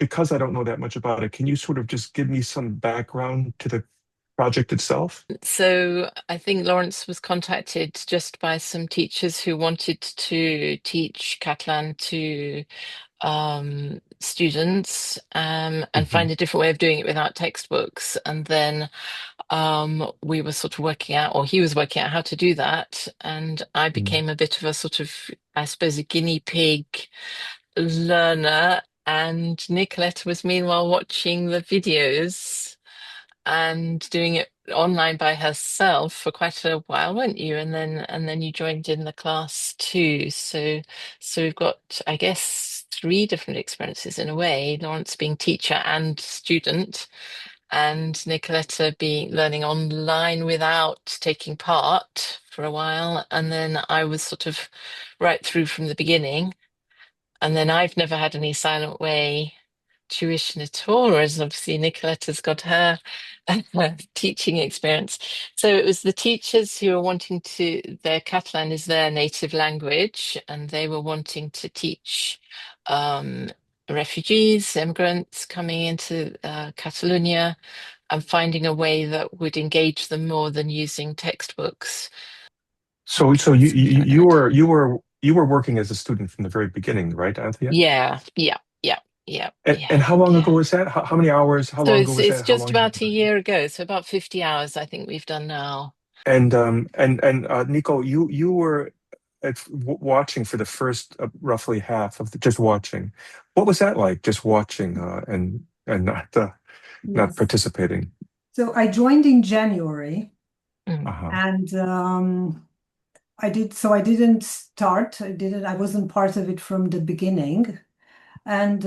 because I don't know that much about it, can you sort of just give me some background to the project itself? So I think Lawrence was contacted just by some teachers who wanted to teach Catalan to students and Hmm. find a different way of doing it without textbooks. And then we were sort of working out, or he was working out how to do that. And I became a bit of a sort of, I suppose, a guinea pig learner. And Nicoletta was meanwhile watching the videos and doing it online by herself for quite a while, weren't you? And then you joined in the class too. So we've got, I guess, three different experiences in a way, Lawrence being teacher and student, and Nicoletta being learning online without taking part for a while. And then I was sort of right through from the beginning. And then I've never had any silent way tuition at all, whereas obviously Nicoletta's got her teaching experience. So it was the teachers who were wanting to, their Catalan is their native language, and they were wanting to teach um, refugees, immigrants coming into Catalonia and finding a way that would engage them more than using textbooks. So That's what I learned. you were working as a student from the very beginning, right, Anthea? Yeah, yeah, yeah, yeah, And yeah, how long ago yeah. was that? How many hours? How So long ago it's was it's that? How just long have you about been a doing it? year ago, so about 50 hours I think we've done now. And Nico, you were watching for the first roughly half of just watching. What was that like? Just watching and not Yes. participating. So I joined in January Mm, Uh-huh. and I didn't start. I wasn't part of it from the beginning. And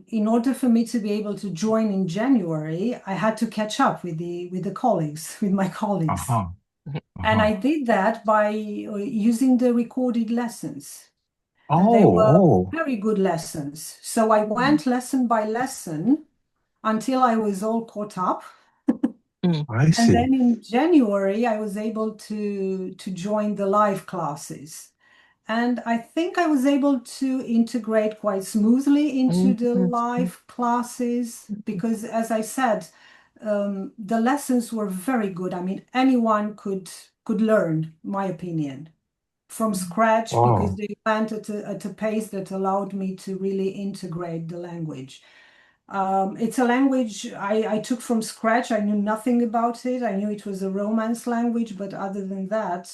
in order for me to be able to join in January, I had to catch up with the colleagues, with my colleagues. Uh-huh. mhm, And Uh-huh. I did that by using the recorded lessons. And they Oh, were oh, very good lessons. So I mm, went lesson by lesson until I was all caught up. mm, I And see. then in January, I was able to join the live classes. And I think I was able to integrate quite smoothly into mm, the mm, mm, live classes mm, because, as I said, the lessons were very good. I mean, anyone could learn, my opinion, from scratch because Wow. they went at a pace that allowed me to really integrate the language. It's a language I took from scratch. I knew nothing about it. I knew it was a Romance language, but other than that,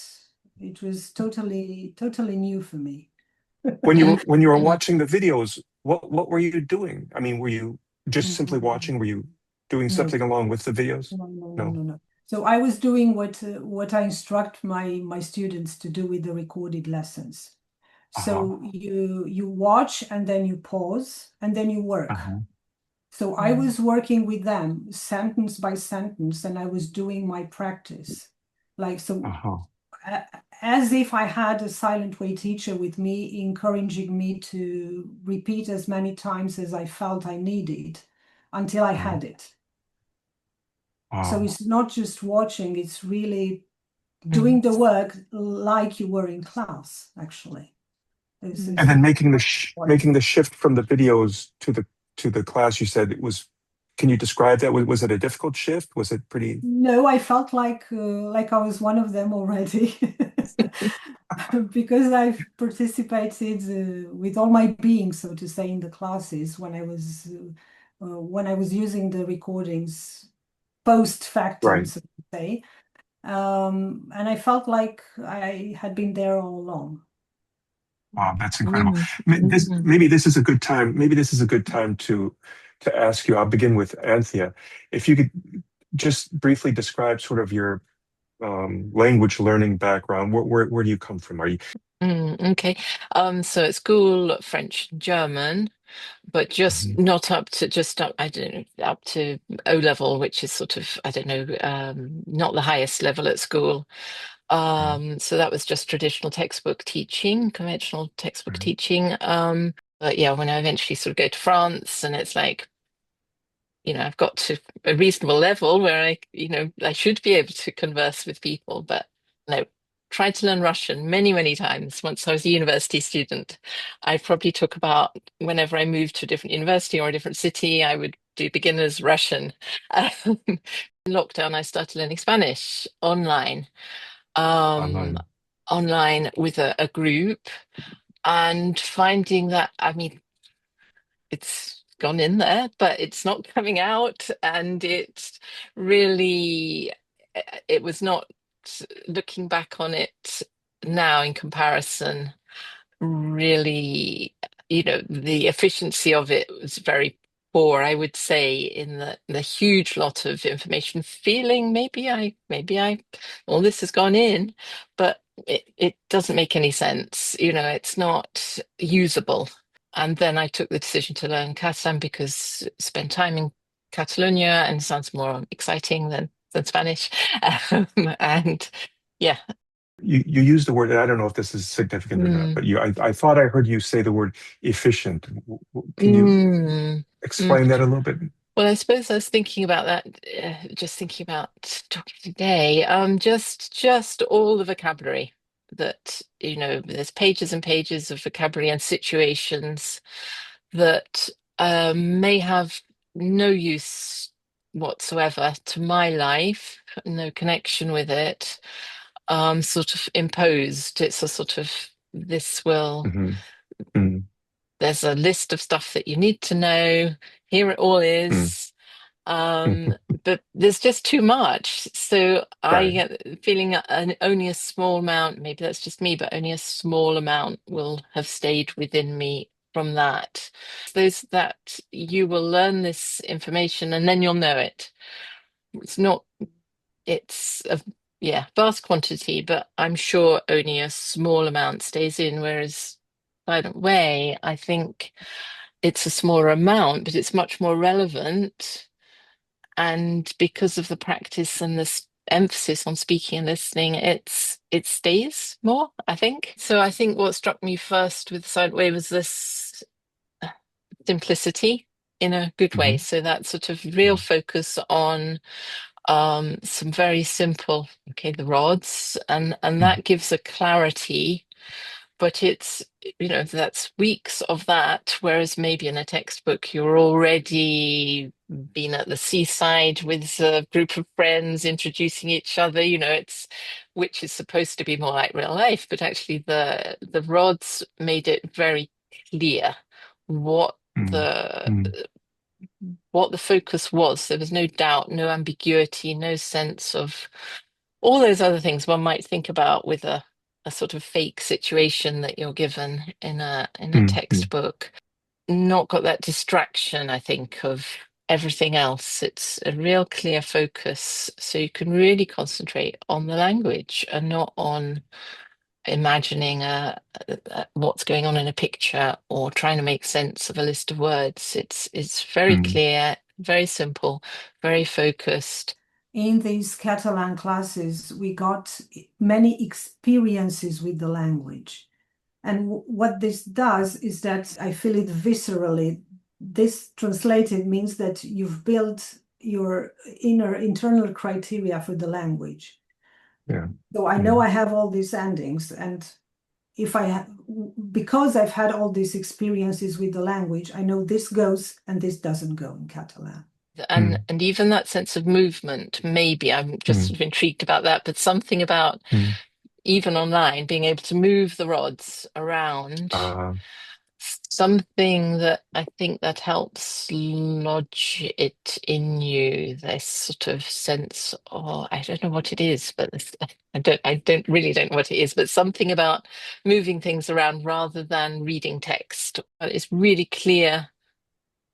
it was totally new for me. mm, When you were mm, watching the videos, what were you doing? I mean, were you just simply Mm, watching? Were you doing No, something along with the videos? no, no, no, No. no, no. So I was doing what I instruct my students to do with the recorded lessons. Uh-huh. So you watch and then you pause and then you work. Uh-huh. So I mm, was working with them sentence by sentence, and I was doing my practice. Like, so Uh-huh. as if I had a silent way teacher with me, encouraging me to repeat as many times as I felt I needed until I Uh-huh. had it. So Wow. it's not just watching, it's really mm, doing the work like you were in class, actually. mm. And It's then important. making the shift from the videos to the class, you said it was, can you describe that? Was it a difficult shift? Was it pretty No, I felt like I was one of them already because I've participated with all my being, so to say, in the classes when I was using the recordings post factum, right? so to say, and I felt like I had been there all along. Wow, that's incredible. Mm, mm, Maybe this is a good time. Maybe this is a good time to ask you. I'll begin with Anthea. If you could just briefly describe sort of your language learning background. Where do you come from? Are you? Okay. So at school, French and German, but just Mhm. not up to just up, I don't know, up to O level, which is sort of, I don't know, not the highest level at school. So that was just traditional textbook teaching, conventional textbook Mhm. teaching. But yeah, when I eventually sort of go to France and it's like, I've got to a reasonable level where I should be able to converse with people, but no. tried to learn Russian many, many times once I was a university student. I probably took about, whenever I moved to a different university or a different city, I would do beginner's Russian. In lockdown, I started learning Spanish um, Online. online with a group, and finding that, I mean, it's gone in there, but it's not coming out. And it's really, it was not, looking back on it now in comparison, really, the efficiency of it was very poor, I would say, in the huge lot of information, feeling maybe I, all this has gone in, but it doesn't make any sense. It's not usable. And then I took the decision to learn Catalan because spend time in Catalonia and sounds more exciting than Spanish. And yeah. You used the word, and I don't know if this is significant or not, Mm, but I thought I heard you say the word efficient. Can you mm, mm. explain that a little bit? Well, I suppose I was thinking about that, just thinking about talking today. Just all the vocabulary that, there's pages and pages of vocabulary and situations that may have no use whatsoever to my life, no connection with it, sort of imposed. It's a sort of, this will, Hmm. Mm, there's a list of stuff that you need to know. Here it all mm, is. mm. Um, but there's just too much. So I Right. get the feeling only a small amount, maybe that's just me, but only a small amount will have stayed within me from that. Those that you will learn this information and then you'll know it. It's not, it's a vast quantity, but I'm sure only a small amount stays in, whereas Silent Way, I think it's a smaller amount, but it's much more relevant, and because of the practice and this emphasis on speaking and listening, it stays more, I think. So I think what struck me first with Silent Way was this uh, simplicity in a good way. Hmm. So that sort of real focus on some very simple, okay, the rods, and Hmm. that gives a clarity, but it's, that's weeks of that, whereas maybe in a textbook you're already been at the seaside with a group of friends introducing each other, it's, which is supposed to be more like real life, but actually the rods made it very clear what Mm, the mm, what the focus was. There was no doubt, no ambiguity, no sense of all those other things one might think about with a sort of fake situation that you're given in a mm, mm, textbook. Not got that distraction, I think, of everything else. It's a real clear focus, so you can really concentrate on the language and not on imagining what's going on in a picture or trying to make sense of a list of words. It's very mm, clear, very simple, very focused. In these Catalan classes, we got many experiences with the language. And what this does is that I feel it viscerally. This translated means that you've built your internal criteria for the language. yeah. So I know Mm, I have all these endings, and if I ha because I've had all these experiences with the language, I know this goes and this doesn't go in Catalan. And mm, and even that sense of movement, maybe I'm just mm, sort of intrigued about that, but something about mm. even online being able to move the rods around, Uh, something that I think that helps lodge it in you, this sort of sense, or I don't know what it is, but I don't really don't know what it is, but something about moving things around rather than reading text. It's really clear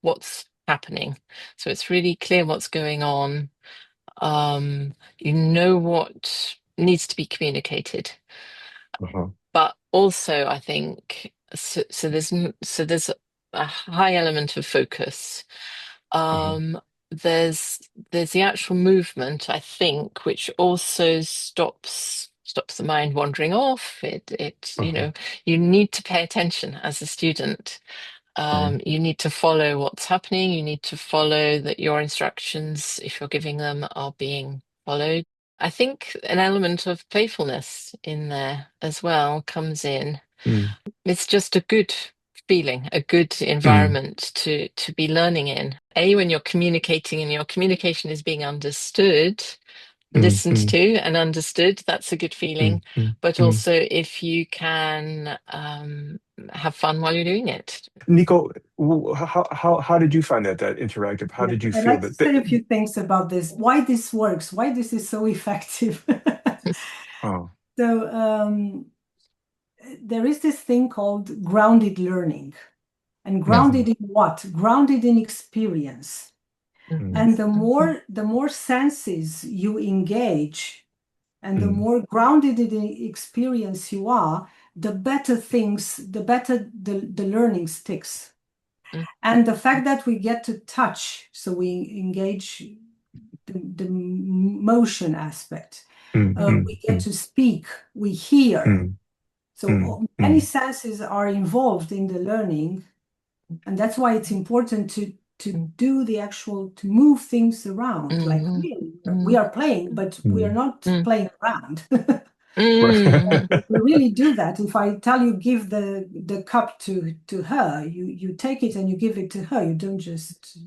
what's happening. So it's really clear what's going on. You know what needs to be communicated, uh-huh, but also I think so there's a high element of focus. uh-huh, Um, there's the actual movement, I think, which also stops the mind wandering off. It uh-huh, you need to pay attention as a student. uh-huh, You need to follow what's happening. You need to follow that your instructions, if you're giving them, are being followed. I think an element of playfulness in there as well comes in. Mm, It's just a good feeling, a good mm, environment to be learning in. A, when you're communicating and your communication is being understood, mm, listened mm, to and understood, that's a good mm, feeling. mm, But mm. also if you can have fun while you're doing it. Nico, how did you find that interactive? How Yes, did you I'd feel like to that? say a few things about this, why this works, why this is so effective. Oh, So there is this thing called grounded learning. And mm, grounded in what? Grounded in experience. mm, And the more senses you engage and the mm, more grounded in the experience you are, the better the learning sticks. Mm, And the fact that we get to touch, so we engage the motion aspect, mm, we mm, get mm, to speak, we hear. mm, mm, So many mm, senses are involved in the learning, and that's why it's important to mm, do the actual to move things around. Like mm, really, we mm, are playing, but we are mm. not mm, playing around. mm, We really do that. If I tell you give the cup to her, you take it and you give it to her. You don't just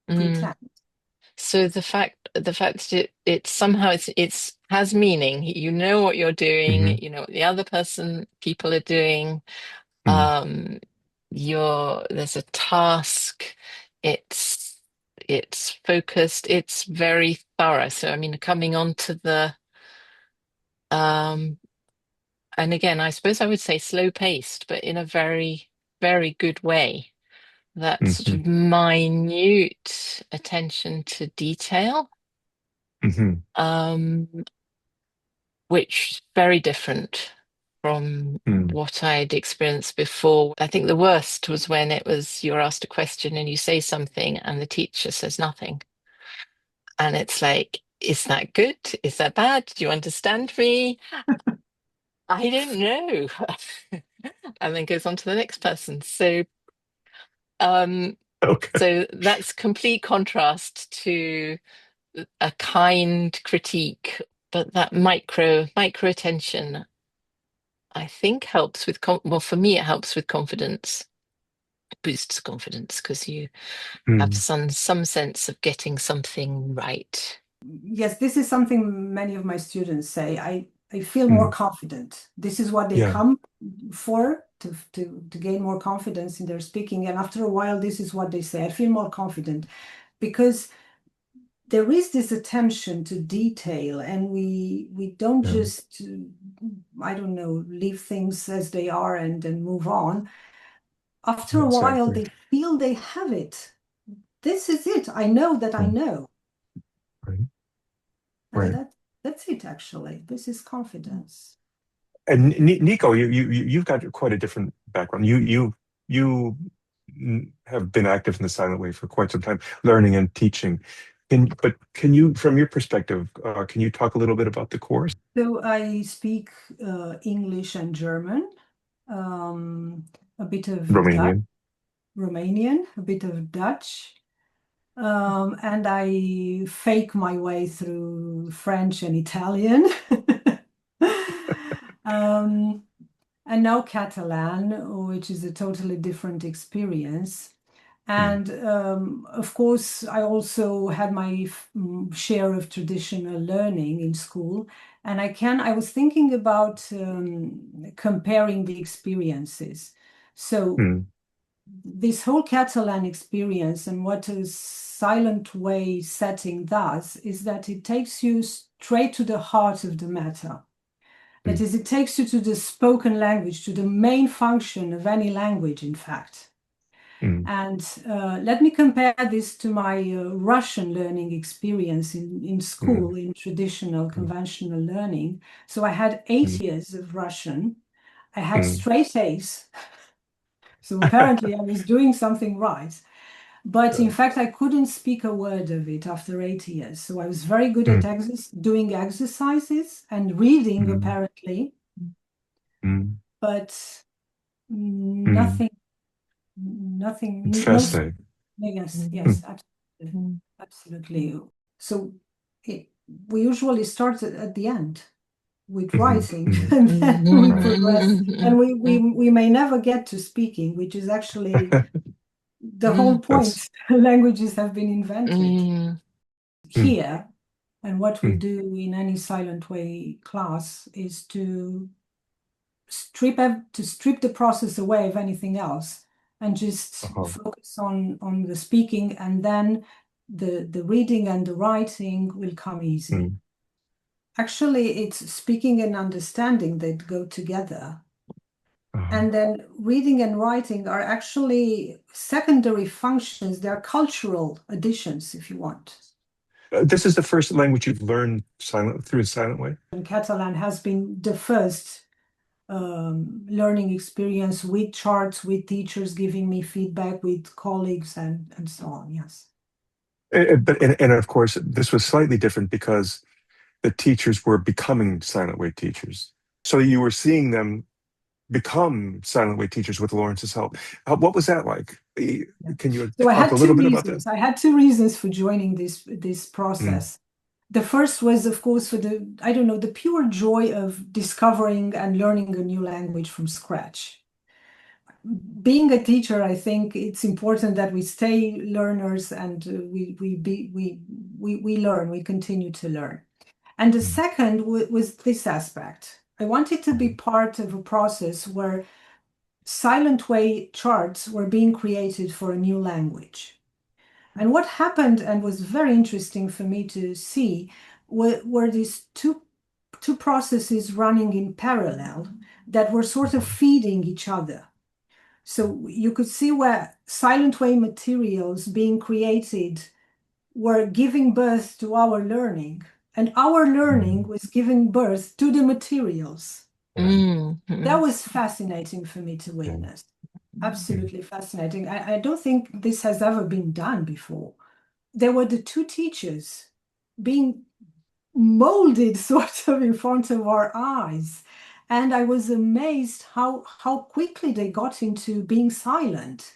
mm. pretend. So the fact that it somehow it's has meaning. You know what you're doing, Mhm, you know what the other people are doing. mm, Um, there's a task. It's it's focused, it's very thorough. So I mean coming on to the um and again, I suppose I would say slow paced, but in a very, very good way. That sort mhm, of minute attention to detail. mhm, Um, which is very different from mm. what I'd experienced before. I think the worst was when it was you're asked a question and you say something and the teacher says nothing. And it's like, is that good? Is that bad? Do you understand me? I don't know. And then goes on to the next person. Um, Okay. so that's complete contrast to a kind critique, but that micro attention I think helps with well, for me it helps with confidence, boosts confidence because you have Mm, some sense of getting something right. Yes, this is something many of my students say. I feel more mm. confident. This is what they Yeah. come for to gain more confidence in their speaking. And after a while, this is what they say. I feel more confident because there is this attention to detail, and we don't Yeah. just I don't know, leave things as they are and then move on. After a while, Exactly. they feel they have it. This is it. I know that I Mm, know. right. And Right. that's it, actually. This is confidence. And Nico, you've got quite a different background. You have been active in the silent way for quite some time, learning and teaching. Can you, from your perspective, can you talk a little bit about the course? So I speak English and German, um, a bit of Dutch, Romanian. Romanian, a bit of Dutch, and I fake my way through French and Italian. Um, and now Catalan, which is a totally different experience. Mm, And of course, I also had my share of traditional learning in school. And I was thinking about comparing the experiences. So mm, this whole Catalan experience and what a silent way setting does is that it takes you straight to the heart of the matter. That mm, is, it takes you to the spoken language, to the main function of any language, in fact. mm, And let me compare this to my Russian learning experience in mm, school, in traditional, mm, conventional learning. So I had eight mm, years of Russian. I had mm. straight A's. So apparently I was doing something right. But in Right. fact, I couldn't speak a word of it after 8 years. So I was very good at Mm, doing exercises and reading, mm, apparently, mm, but mm. nothing, It's nothing, no. fascinating. Yes, Mm, yes, Mm, absolutely. mm, Absolutely. So we usually start at the end with Hmm. writing, Hmm. and then we Right. progress, and we may never get to speaking, which is actually the whole That's point. Languages have been invented Mm. mm, here, and what we mm, do in any silent way class is to strip the process away of anything else and just uh-huh, focus on the speaking, and then the reading and the writing will come easy. mm, Actually, it's speaking and understanding that go together. uh-huh. And then reading and writing are actually secondary functions. They're cultural additions, if you want. This is the first language you've learned through a silent way? And Catalan has been the first learning experience with charts, with teachers giving me feedback, with colleagues, and so on. Yes. But of course, this was slightly different because the teachers were becoming silent way teachers. So you were seeing them become silent way teachers with Lawrence's help. What was that like? Yeah. Can you So I talk had a two little bit about that? reasons. I had two reasons for joining this Mm, process. The first was, of course, for the, I don't know, the pure joy of discovering and learning a new language from scratch. Being a teacher, I think it's important that we stay learners, and we learn, we continue to learn. And the mm, second was this aspect. I wanted to be mhm, part of a process where silent way charts were being created for a new language. And what happened, and was very interesting for me to see, were these two processes running in parallel that were sort of uh-huh, feeding each other. So you could see where silent way materials being created were giving birth to our learning, and our learning mhm, was giving birth to the materials. right, That was fascinating for me to yeah, witness. mm, Absolutely fascinating. I don't think this has ever been done before. There were the two teachers being molded sort of in front of our eyes. And I was amazed how quickly they got into being silent.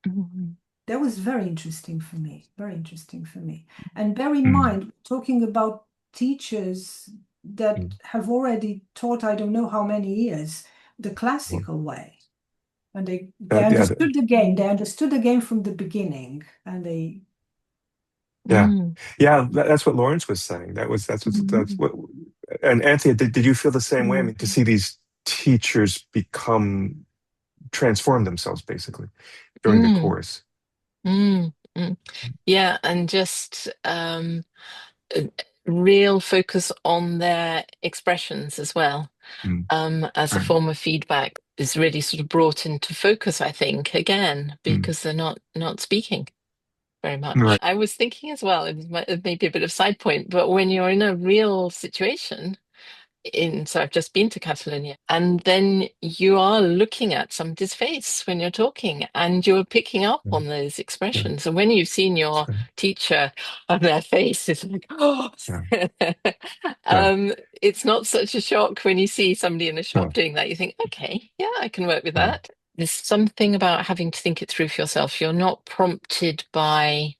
Mm. That was very interesting for me, very interesting for me. And bear in mm, mind, talking about teachers that mm. have already taught, I don't know how many years, the Well, classical way. And they yeah, understood the game. They understood the game from the beginning. And they, yeah, Mm. yeah. That's what Lawrence was saying. That's Mm. what. And Anthea, did you feel the same way? I mean, to Mhm. see these teachers transform themselves basically during the Mm. course. Mm. Mm. Yeah, and just uh, real focus on their expressions as well, Mm, as a right. form of feedback is really sort of brought into focus, I think, again, Mm, because they're not speaking very much. right. I was thinking as well, it may be a bit of side point, but when you're in a real situation, so I've just been to Catalonia, and then you are looking at somebody's face when you're talking, and you're picking up Yeah, on those yeah, expressions. And when you've seen your so, teacher on their face, it's like, oh, yeah, yeah, it's not such a shock when you see somebody in a shop no, doing that. You think, okay, yeah, I can work with yeah, that. There's something about having to think it through for yourself. You're not prompted by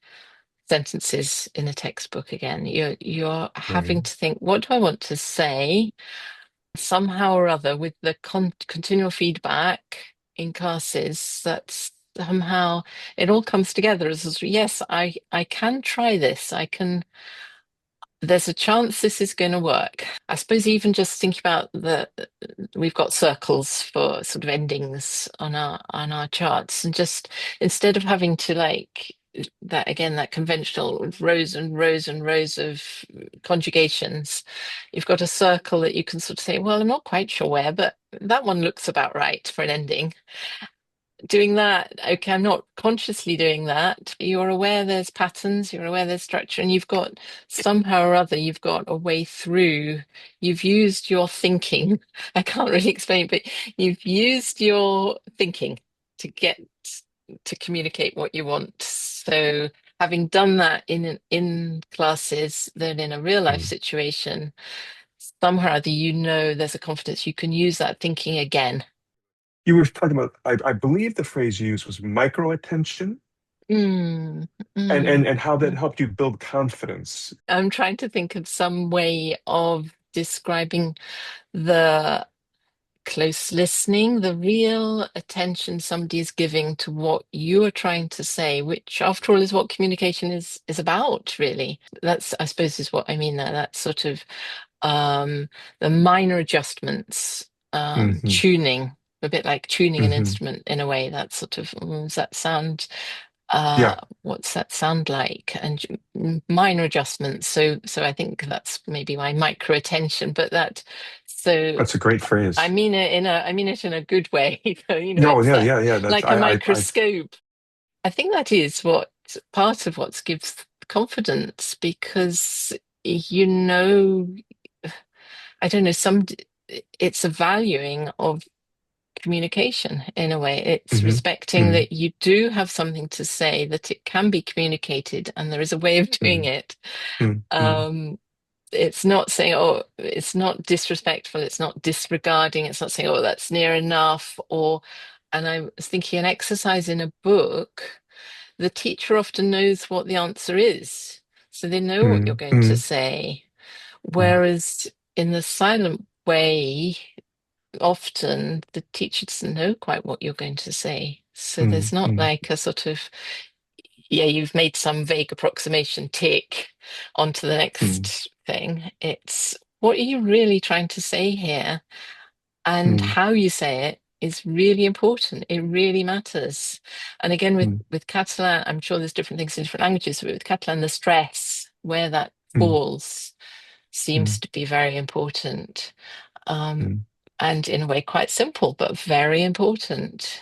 sentences in a textbook again. You're right. having to think, what do I want to say? Somehow or other, with the continual feedback in classes, that somehow it all comes together as yes, I can try this. I can. There's a chance this is going to work. I suppose even just think about we've got circles for sort of endings on our charts, and just instead of having to like that again, that conventional rows and rows and rows of conjugations, you've got a circle that you can sort of say, well, I'm not quite sure where, but that one looks about right for an ending. Doing that, okay, I'm not consciously doing that. You're aware there's patterns, you're aware there's structure, and you've got somehow or other, you've got a way through. You've used your thinking. I can't really explain, but you've used your thinking to get to communicate what you want. So having done that in classes, then in a real life Mm. situation, somehow or other, there's a confidence you can use that thinking again. You were talking about, I believe the phrase you used was micro attention. Mm, and mm, how that mm. helped you build confidence. I'm trying to think of some way of describing the close listening, the real attention somebody is giving to what you are trying to say, which after all is what communication is about, really. That's, I suppose, is what I mean there. That's sort of um the minor adjustments, Hmm. tuning, a bit like tuning an Hmm. instrument in a way. That sort of, does that sound, Yeah, what's that sound like? And minor adjustments. So I think that's maybe my micro attention, but that, so that's a great phrase. I mean it in a good way. No, It's yeah, that, yeah, yeah. That's like a microscope. I think that is what part of what gives confidence, because you know, I don't know, it's a valuing of communication in a way. It's hmm. respecting Hmm. that you do have something to say, that it can be communicated, and there is a way of doing Hmm. it. Hmm. Hmm. Um, it's not saying, oh, it's not disrespectful, it's not disregarding, it's not saying, oh, that's near enough, or, and I was thinking an exercise in a book, the teacher often knows what the answer is. So they know what you're Hmm. going to Hmm. say. Hmm. Whereas in the silent way, often the teacher doesn't know quite what you're going to say. So Hmm. there's not Hmm. like a sort of, yeah, you've made some vague approximation, tick, onto the Hmm. next thing. It's, what are you really trying to say here? And Hmm. how you say it is really important. It really matters. And again, with Hmm. Catalan, I'm sure there's different things in different languages, but with Catalan, the stress, where that Hmm. falls, seems Hmm. to be very important. Um, Hmm. and in a way, quite simple, but very important.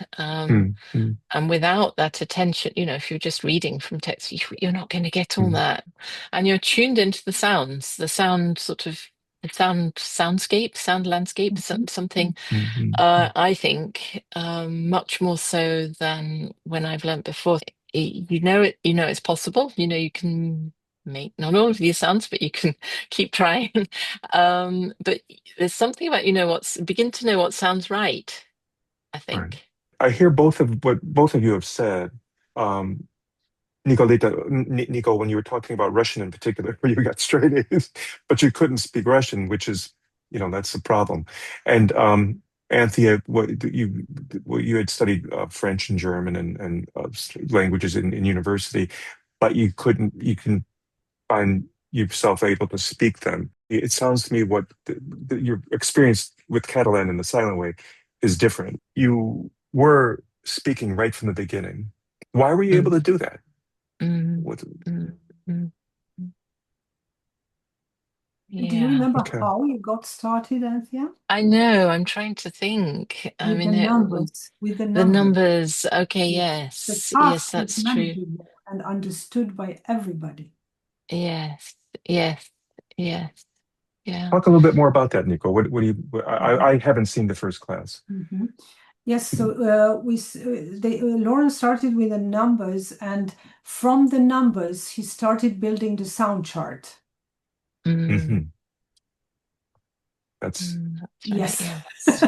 Hmm. Hmm. And without that attention, if you're just reading from text, you're not going to get all Hmm. that. And you're tuned into the sounds, the sound sort of, the soundscape, sound landscape, Mhm. something, Hmm. I think, much more so than when I've learned before. It's possible. You can make not all of these sounds, but you can keep trying. But there's something about, begin to know what sounds right, I Right. think. I hear both of what both of you have said. Um, Nico, when you were talking about Russian in particular, where you got straight A's, but you couldn't speak Russian, which is, that's the problem. And Anthea, what you had studied French and German and languages in university, but you can find yourself able to speak them. It sounds to me what your experience with Catalan in the silent way is different. You were speaking right from the beginning. Why were you able Mm, to do that? mm, What, mm, mm. Do you Yeah, remember okay. how you got started, Anthea? I know. I'm trying to think. I With the mean, numbers, with the the numbers. numbers. Okay, The yes, yes, task was that's true. manageable and understood by everybody. Yes, yes, yes, yeah. Talk a little bit more about that, Nico. What do you, Mhm. I haven't seen the first class. Mhm. Yes, so Lauren started with the numbers, and from the numbers, he started building the sound chart. Mm, Hmm. That's, that's right. Yes. Yes.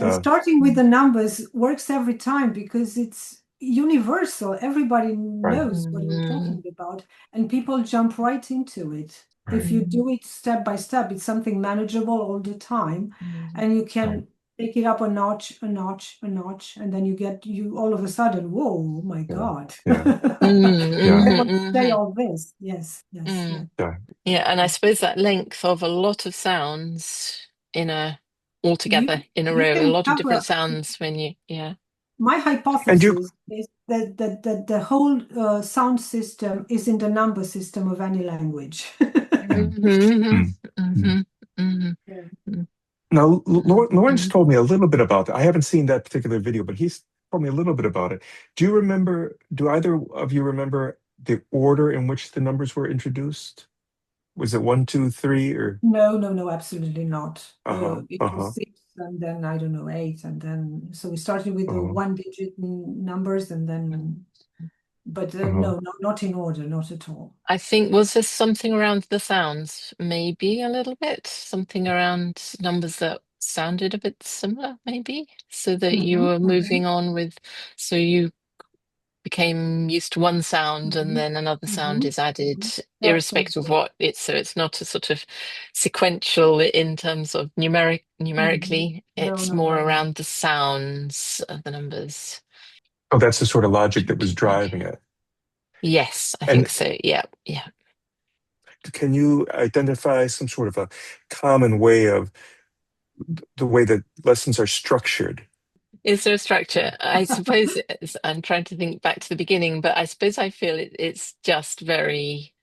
uh, Starting with the numbers works every time because it's universal. Everybody right, knows what we're Mm, talking about, and people jump right into it. right, If you mm, do it step by step, it's something manageable all the time, mm, and you right. can take it up a notch, a notch, a notch, and then you all of a sudden, whoa, my Yeah, God. yeah, mm, yeah, I mhm, want to say mhm, all this. Yes, yes, yes. mm. yeah. Yeah, and I suppose that length of a lot of sounds in a all You together in a you row, a can lot of have different sounds when you, yeah. my And you, hypothesis is that the whole sound system is in the number system of any language. mm, Hmm. mm, mm. Hmm. Hmm. Yeah. Now, Lawrence Hmm. told me a little bit about that. I haven't seen that particular video, but he's told me a little bit about it. Do either of you remember the order in which the numbers were introduced? Was it one, two, three, or No, no, no, absolutely not. uh-huh, It was uh-huh, six, and then I don't know, eight, and then so we started with the uh-huh, one-digit numbers, and then, but uh-huh. no, not in order, not at all. I think, was there something around the sounds? Maybe a little bit, something around numbers that sounded a bit similar, maybe, so that you Hmm. were Hmm. moving on with, so you became used to one sound and Mhm. then another sound Mhm. is added, Mhm. Yes, irrespective of what it's. So it's not a sort of sequential in terms of Mhm. numerically. No, It's no, more no, no. around the sounds of the numbers. Oh, that's the sort of logic that was driving it. Yes, I And think so. Yeah, yeah. can you identify some sort of a common way of the way that lessons are structured? Is there a structure? I suppose I'm trying to think back to the beginning, but I suppose I feel it's just very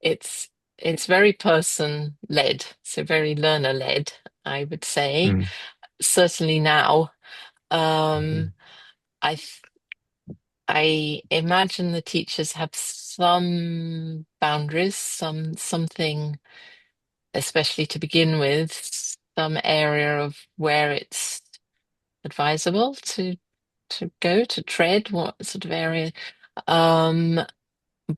it's it's very person led, so very learner led, I would say. Mm, Certainly now. Um, mhm, I I imagine the teachers have some boundaries, something, especially to begin with, some area of where it's advisable to go to tread, what sort of area. Um,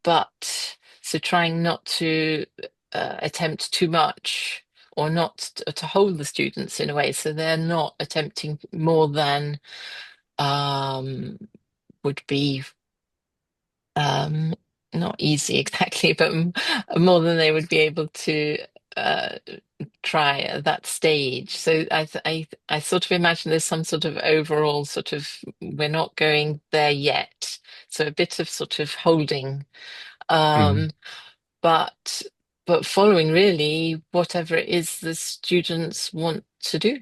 but so trying not to attempt too much or not to hold the students in a way, so they're not attempting more than um, would be um, not easy exactly, but more than they would be able to uh, try at that stage. So I sort of imagine there's some sort of overall sort of we're not going there yet. So a bit of sort of holding, mm, um, but following really whatever it is the students want to do.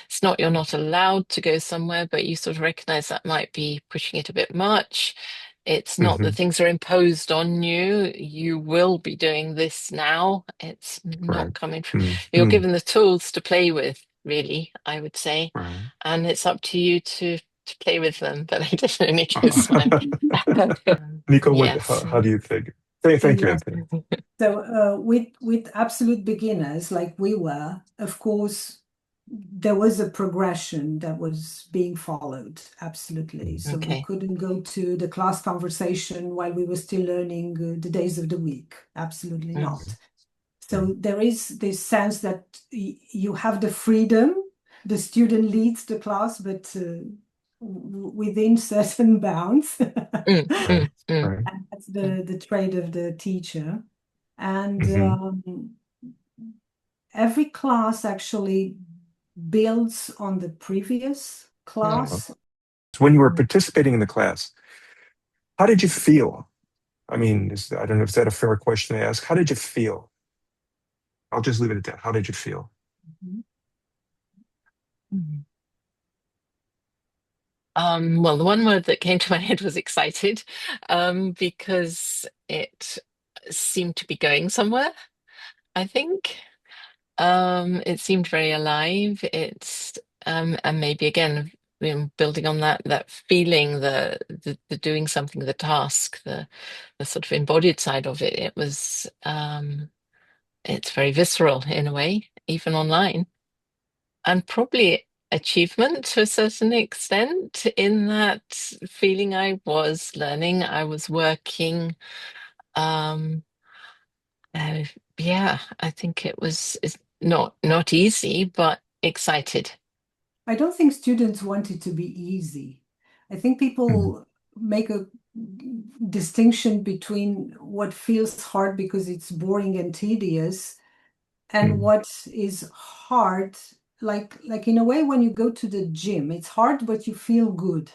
It's not you're not allowed to go somewhere, but you sort of recognize that might be pushing it a bit much. It's not that mhm, things are imposed on you. You will be doing this now. It's right. not coming from, Mm, you're mm, given the tools to play with, really, I would say. right. And it's up to you to play with them. But I definitely go smile. Nico, Yes. how do you think? Thank you, Yes. Anthony. So with absolute beginners like we were, of course, there was a progression that was being followed. Absolutely. Mm, So we Okay. couldn't go to the class conversation while we were still learning the days of the week. Absolutely Mm, not. So there is this sense that you have the freedom. The student leads the class, but within certain bounds. mm, right, mm, right. And that's mm, the trade of the teacher. And Hmm. every class actually builds on the previous mm, class. When you were mm. participating in the class, how did you feel? I mean, I don't know if that a fair question to ask. How did you feel? I'll just leave it at that. How did you feel? Mm. Well, the one word that came to my head was excited, because it seemed to be going somewhere, I think. It seemed very alive. And maybe again, building on that feeling, the doing something, the task, the sort of embodied side of it. It's very visceral in a way, even online. And probably achievement to a certain extent in that feeling I was learning, I was working. Um, uh, yeah, I think it's not easy, but excited. I don't think students want it to be easy. I think Mm, people make a distinction between what feels hard because it's boring and tedious and mm, what is hard, like in a way when you go to the gym, it's hard, but you feel good.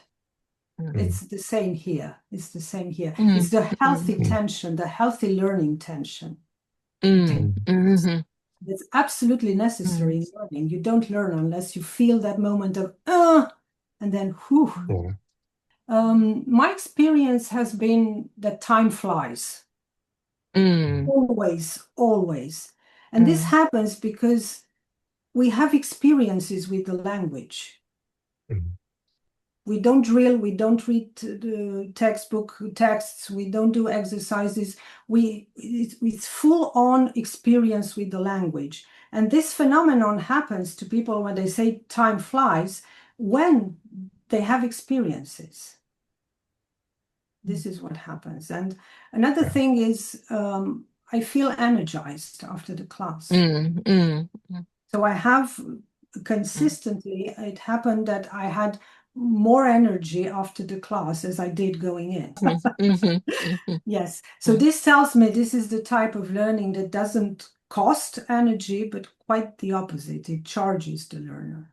Mm, mm, It's the same here. It's the same here. It's mm, the healthy mm, mm, tension, the healthy learning tension. It takes. mm, mm, mhm, It's absolutely necessary mm, in learning. You don't learn unless you feel that moment of and then whew. yeah, My experience has been that time flies. mm, Always, always. And this mm, happens because we have experiences with the language. mm, We don't drill, we don't read the textbook texts, we don't do exercises. It's full on experience with the language. And this phenomenon happens to people when they say time flies, when they have experiences. This is what happens. And another yeah, thing is, I feel energized after the class. mm, mm, So I have mm, consistently, it happened that I had more energy after the class as I did going in. Yes. So Mm. this tells me this is the type of learning that doesn't cost energy, but quite the opposite. It charges the learner.